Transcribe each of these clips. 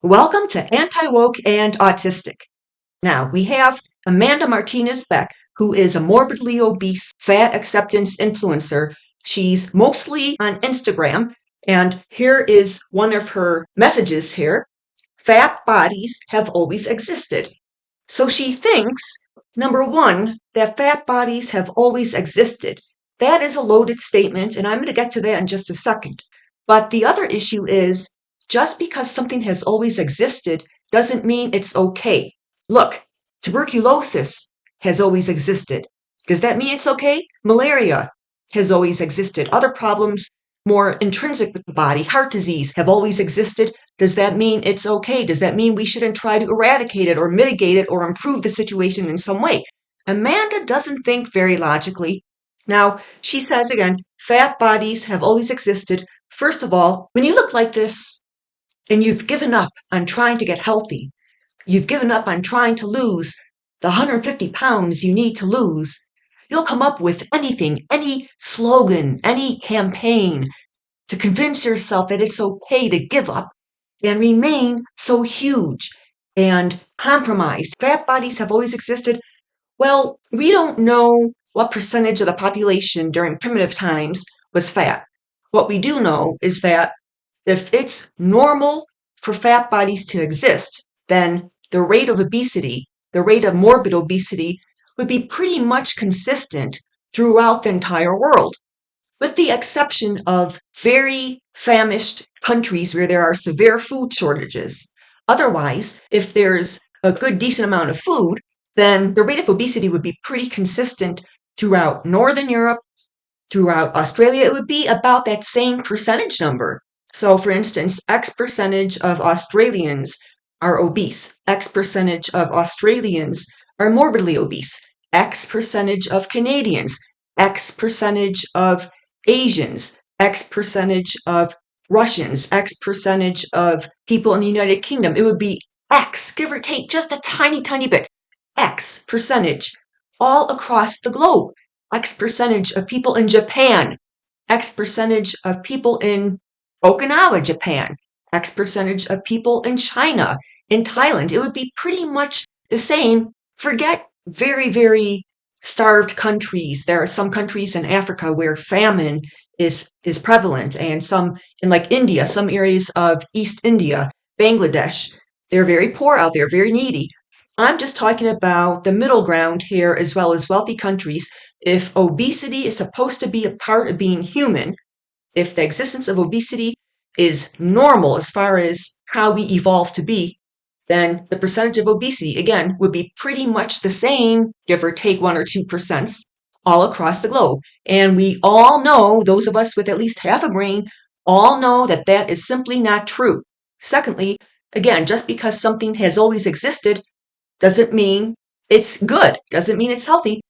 Welcome to Anti-Woke and Autistic. Now, we have Amanda Martinez Beck, who is a morbidly obese fat acceptance influencer. She's mostly on Instagram, and here is one of her messages here. Fat bodies have always existed. So she thinks, number one, that fat bodies have always existed. That is a loaded statement, and I'm going to get to that in just a second. But the other issue is, just because something has always existed doesn't mean it's okay. Look, tuberculosis has always existed. Does that mean it's okay? Malaria has always existed. Other problems more intrinsic with the body, heart disease, have always existed. Does that mean it's okay? Does that mean we shouldn't try to eradicate it or mitigate it or improve the situation in some way? Amanda doesn't think very logically. Now, she says again, fat bodies have always existed. First of all, when you look like this and you've given up on trying to get healthy, you've given up on trying to lose the 150 pounds you need to lose, you'll come up with anything, any slogan, any campaign to convince yourself that it's okay to give up and remain so huge and compromised. Fat bodies have always existed. Well, we don't know what percentage of the population during primitive times was fat. What we do know is that if it's normal for fat bodies to exist, then the rate of obesity, the rate of morbid obesity, would be pretty much consistent throughout the entire world, with the exception of very famished countries where there are severe food shortages. Otherwise, if there's a good decent amount of food, then the rate of obesity would be pretty consistent throughout Northern Europe, throughout Australia. It would be about that same percentage number. So, for instance, X percentage of Australians are obese. X percentage of Australians are morbidly obese. X percentage of Canadians. X percentage of Asians. X percentage of Russians. X percentage of people in the United Kingdom. It would be X, give or take just a tiny, tiny bit. X percentage all across the globe. X percentage of people in Japan. X percentage of people in Okinawa, Japan, X percentage of people in China, in Thailand. It would be pretty much the same. Forget very, very starved countries. There are some countries in Africa where famine is prevalent, and some in like India, some areas of East India, Bangladesh. They're very poor out there, very needy. I'm just talking about the middle ground here, as well as wealthy countries. If obesity is supposed to be a part of being human, if the existence of obesity is normal as far as how we evolve to be, then the percentage of obesity, again, would be pretty much the same, give or take 1 or 2%, all across the globe. And we all know, those of us with at least half a brain, all know that that is simply not true. Secondly, again, just because something has always existed doesn't mean it's good, doesn't mean it's healthy.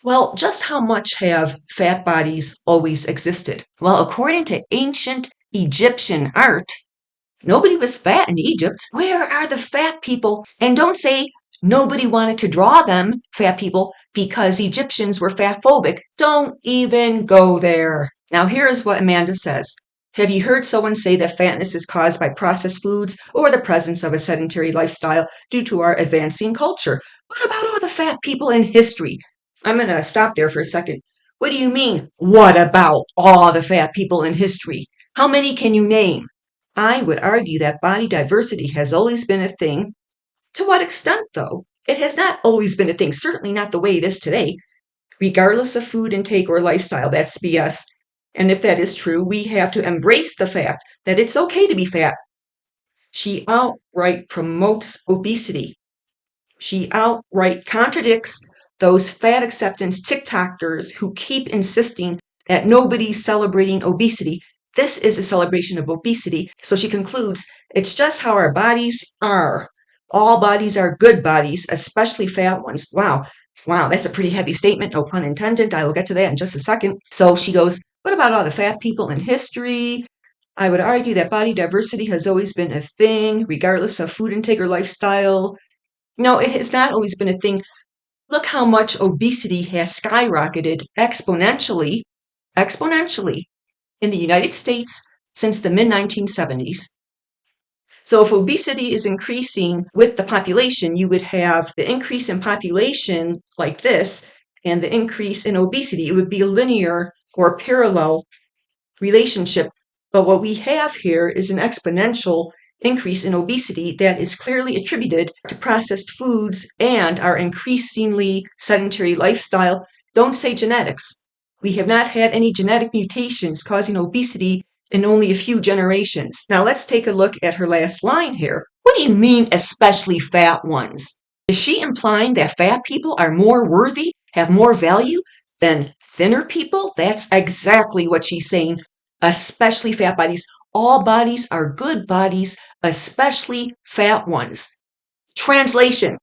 Well, just how much have fat bodies always existed? Well, according to ancient Egyptian art, nobody was fat in Egypt. Where are the fat people? And don't say nobody wanted to draw them, fat people, because Egyptians were fat phobic. Don't even go there. Now, here's what Amanda says. Have you heard someone say that fatness is caused by processed foods or the presence of a sedentary lifestyle due to our advancing culture? What about all the fat people in history? I'm going to stop there for a second. What do you mean, what about all the fat people in history? How many can you name? I would argue that body diversity has always been a thing. To what extent, though? It has not always been a thing, certainly not the way it is today. Regardless of food intake or lifestyle, that's BS. And if that is true, we have to embrace the fact that it's okay to be fat. She outright promotes obesity. She outright contradicts those fat acceptance TikTokers who keep insisting that nobody's celebrating obesity. This is a celebration of obesity. So she concludes, it's just how our bodies are. All bodies are good bodies, especially fat ones. Wow, that's a pretty heavy statement, no pun intended. I will get to that in just a second. So she goes, what about all the fat people in history? I would argue that body diversity has always been a thing, regardless of food intake or lifestyle. No, it has not always been a thing. Look how much obesity has skyrocketed exponentially in the United States since the mid-1970s. So if obesity is increasing with the population, you would have the increase in population like this and the increase in obesity. It would be a linear or parallel relationship. But what we have here is an exponential increase in obesity that is clearly attributed to processed foods and our increasingly sedentary lifestyle. Don't say genetics. We have not had any genetic mutations causing obesity in only a few generations. Now let's take a look at her last line here. What do you mean, especially fat ones? Is she implying that fat people are more worthy, have more value than thinner people? That's exactly what she's saying. Especially fat bodies. All bodies are good bodies, especially fat ones. Translation: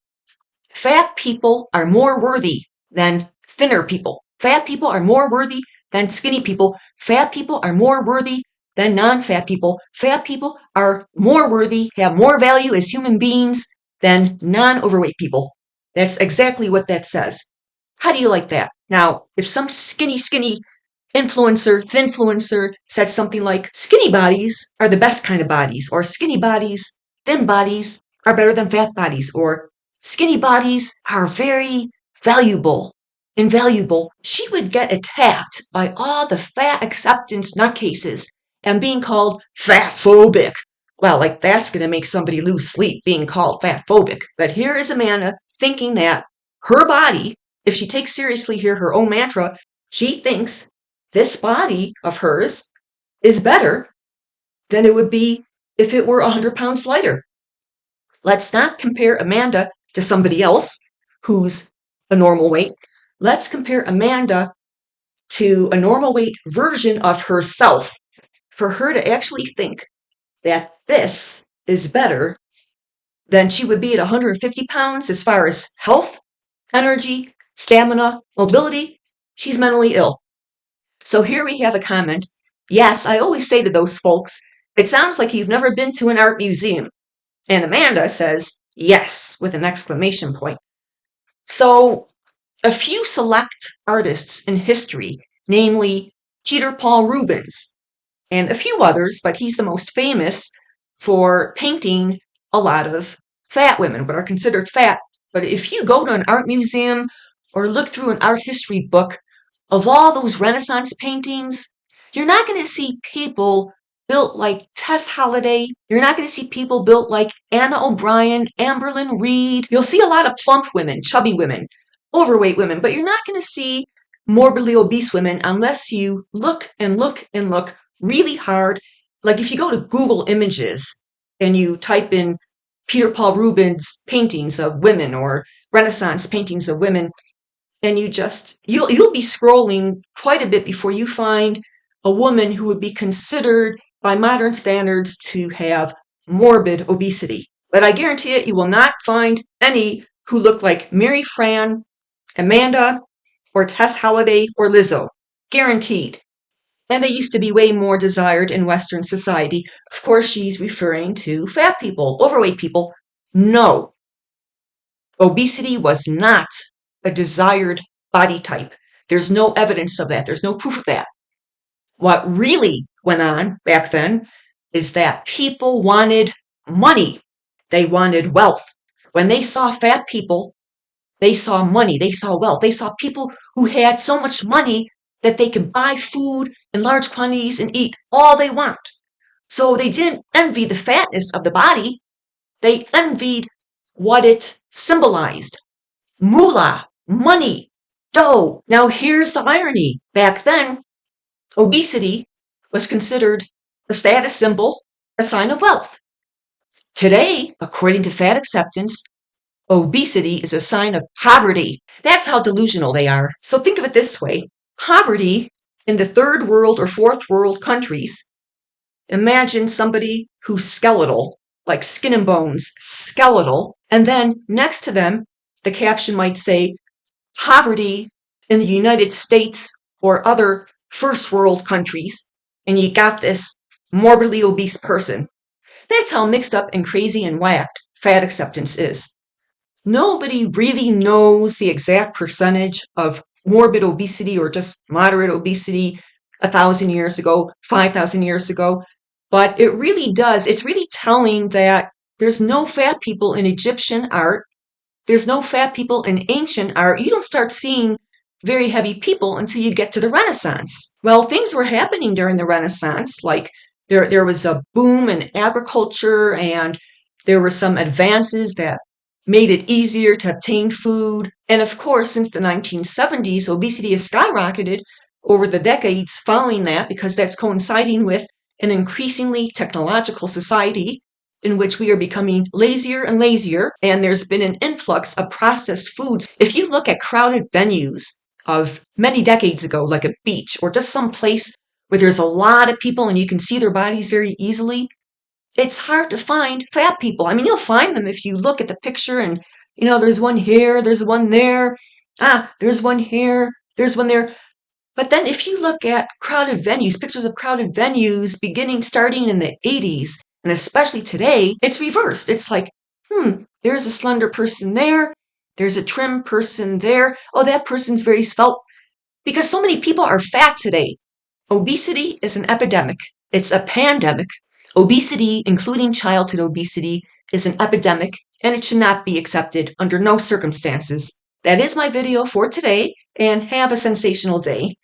fat people are more worthy than thinner people. Fat people are more worthy than skinny people. Fat people are more worthy than non-fat people. Fat people are more worthy, have more value as human beings than non-overweight people. That's exactly what that says. How do you like that? Now, if some skinny thinfluencer said something like, skinny bodies are the best kind of bodies, or skinny bodies, thin bodies are better than fat bodies, or skinny bodies are very invaluable, she would get attacked by all the fat acceptance nutcases and being called fat-phobic. Well, like that's going to make somebody lose sleep being called fat-phobic. But here is Amanda thinking that her body, if she takes seriously here her own mantra, she thinks this body of hers is better than it would be if it were 100 pounds lighter. Let's not compare Amanda to somebody else who's a normal weight. Let's compare Amanda to a normal weight version of herself for her to actually think that this is better than she would be at 150 pounds as far as health, energy, stamina, mobility. She's mentally ill. So here we have a comment. Yes, I always say to those folks, it sounds like you've never been to an art museum. And Amanda says, yes, with an exclamation point. So a few select artists in history, namely Peter Paul Rubens and a few others, but he's the most famous for painting a lot of fat women, what are considered fat. But if you go to an art museum or look through an art history book, of all those Renaissance paintings, you're not going to see people built like Tess Holliday. You're not going to see people built like Anna O'Brien, Amberlyn Reed. You'll see a lot of plump women, chubby women, overweight women, but you're not going to see morbidly obese women unless you look and look and look really hard. Like if you go to Google Images and you type in Peter Paul Rubens paintings of women or Renaissance paintings of women, and you'll be scrolling quite a bit before you find a woman who would be considered by modern standards to have morbid obesity. But I guarantee it, you will not find any who look like Mary Fran, Amanda, or Tess Holliday, or Lizzo. Guaranteed. And they used to be way more desired in Western society. Of course, she's referring to fat people, overweight people. No. Obesity was not a desired body type. There's no evidence of that. There's no proof of that. What really went on back then is that people wanted money. They wanted wealth. When they saw fat people, they saw money. They saw wealth. They saw people who had so much money that they could buy food in large quantities and eat all they want. So they didn't envy the fatness of the body. They envied what it symbolized. Moolah, money, dough. Now here's the irony. Back then, obesity was considered a status symbol, a sign of wealth. Today, according to fat acceptance, obesity is a sign of poverty. That's how delusional they are. So think of it this way. Poverty in the third world or fourth world countries, imagine somebody who's skeletal, like skin and bones, skeletal, and then next to them, the caption might say, poverty in the United States or other first world countries, and you got this morbidly obese person. That's how mixed up and crazy and whacked fat acceptance is. Nobody really knows the exact percentage of morbid obesity or just moderate obesity 1,000 years ago, 5,000 years ago. But it really does. It's really telling that there's no fat people in Egyptian art. There's no fat people in ancient art. You don't start seeing very heavy people until you get to the Renaissance. Well, things were happening during the Renaissance, like there was a boom in agriculture, and there were some advances that made it easier to obtain food. And of course, since the 1970s, obesity has skyrocketed over the decades following that, because that's coinciding with an increasingly technological society in which we are becoming lazier and lazier, and there's been an influx of processed foods. If you look at crowded venues of many decades ago, like a beach or just some place where there's a lot of people and you can see their bodies very easily, it's hard to find fat people. I mean, you'll find them if you look at the picture and, there's one here, there's one there, there's one here, there's one there. But then if you look at crowded venues, pictures of crowded venues starting in the 80s, and especially today, it's reversed. It's like, there's a slender person there, there's a trim person there. Oh, that person's very svelte. Because so many people are fat today. Obesity is an epidemic. It's a pandemic. Obesity, including childhood obesity, is an epidemic, and it should not be accepted under no circumstances. That is my video for today, and have a sensational day.